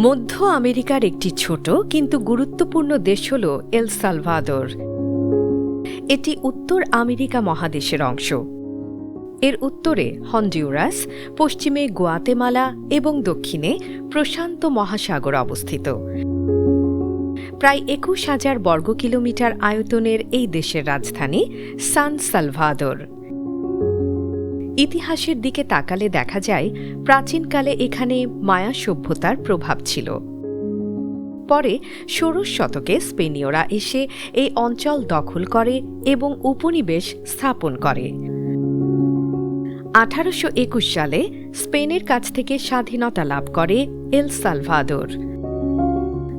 মধ্য আমেরিকার একটি ছোট কিন্তু গুরুত্বপূর্ণ দেশ হল এল সালভাদোর। এটি উত্তর আমেরিকা মহাদেশের অংশ। এর উত্তরে হন্ডুরাস, পশ্চিমে গুয়াতেমালা এবং দক্ষিণে প্রশান্ত মহাসাগর অবস্থিত। প্রায় ২১,০০০ বর্গ কিলোমিটার আয়তনের এই দেশের রাজধানী সান সালভাদোর। ইতিহাসের দিকে তাকালে দেখা যায় প্রাচীনকালে এখানে মায়া সভ্যতার প্রভাব ছিল। পরে ষোড়শ শতকে স্পেনীয়রা এসে এই অঞ্চল দখল করে এবং উপনিবেশ স্থাপন করে। ১৮২১ সালে স্পেনের কাছ থেকে স্বাধীনতা লাভ করে এল সালভাদোর।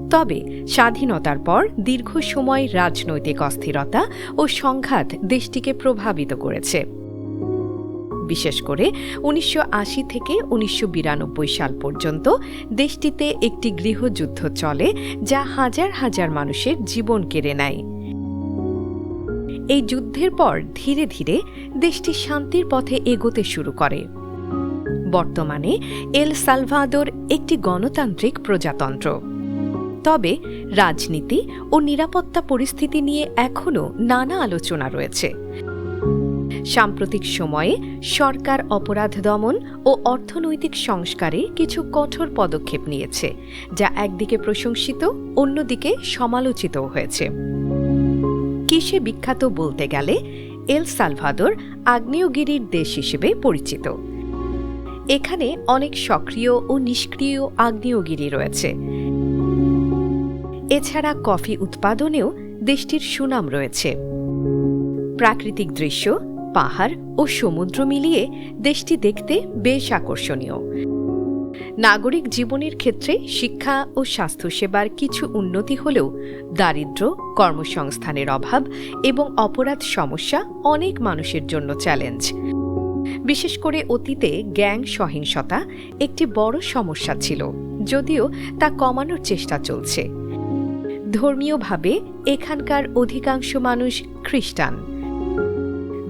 তবে স্বাধীনতার পর দীর্ঘ সময় রাজনৈতিক অস্থিরতা ও সংঘাত দেশটিকে প্রভাবিত করেছে। বিশেষ করে ১৯৮০ থেকে ১৯৯২ সাল পর্যন্ত দেশটিতে একটি গৃহযুদ্ধ চলে, যা হাজার হাজার মানুষের জীবন কেড়ে নেয়। এই যুদ্ধের পর ধীরে ধীরে দেশটি শান্তির পথে এগোতে শুরু করে। বর্তমানে এল সালভাদোর একটি গণতান্ত্রিক প্রজাতন্ত্র। তবে রাজনীতি ও নিরাপত্তা পরিস্থিতি নিয়ে এখনও নানা আলোচনা রয়েছে। সাম্প্রতিক সময়ে সরকার অপরাধ দমন ও অর্থনৈতিক সংস্কারে কিছু কঠোর পদক্ষেপ নিয়েছে, যা একদিকে প্রশংসিত, অন্যদিকে সমালোচিতও হয়েছে। কিসে বিখ্যাত বলতে গেলে এল সালভাদোর আগ্নেয়গিরির দেশ হিসেবে পরিচিত। এখানে অনেক সক্রিয় ও নিষ্ক্রিয় আগ্নেয়গিরি রয়েছে। এছাড়া কফি উৎপাদনেও দেশটির সুনাম রয়েছে। প্রাকৃতিক দৃশ্য, পাহাড় ও সমুদ্র মিলিয়ে দেশটি দেখতে বেশ আকর্ষণীয়। নাগরিক জীবনের ক্ষেত্রে শিক্ষা ও স্বাস্থ্যসেবার কিছু উন্নতি হলেও দারিদ্র্য, কর্মসংস্থানের অভাব এবং অপরাধ সমস্যা অনেক মানুষের জন্য চ্যালেঞ্জ। বিশেষ করে অতীতে গ্যাং সহিংসতা একটি বড় সমস্যা ছিল, যদিও তা কমানোর চেষ্টা চলছে। ধর্মীয়ভাবে এখানকার অধিকাংশ মানুষ খ্রিস্টান।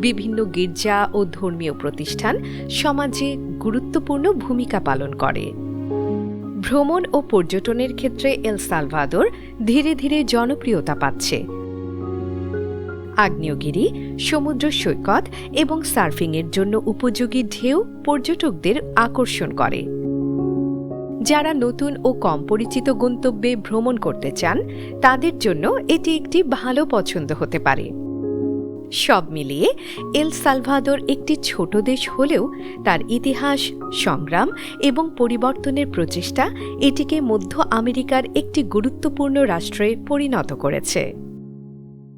বিভিন্ন গির্জা ও ধর্মীয় প্রতিষ্ঠান সমাজে গুরুত্বপূর্ণ ভূমিকা পালন করে। ভ্রমণ ও পর্যটনের ক্ষেত্রে এল সালভাদোর ধীরে ধীরে জনপ্রিয়তা পাচ্ছে। আগ্নেয়গিরি, সমুদ্র সৈকত এবং সার্ফিংয়ের জন্য উপযোগী ঢেউ পর্যটকদের আকর্ষণ করে। যারা নতুন ও কম পরিচিত গন্তব্যে ভ্রমণ করতে চান, তাদের জন্য এটি একটি ভালো পছন্দ হতে পারে। সব মিলিয়ে এল সালভাদোর একটি ছোট দেশ হলেও তার ইতিহাস, সংগ্রাম এবং পরিবর্তনের প্রচেষ্টা এটিকে মধ্য আমেরিকার একটি গুরুত্বপূর্ণ রাষ্ট্রে পরিণত করেছে।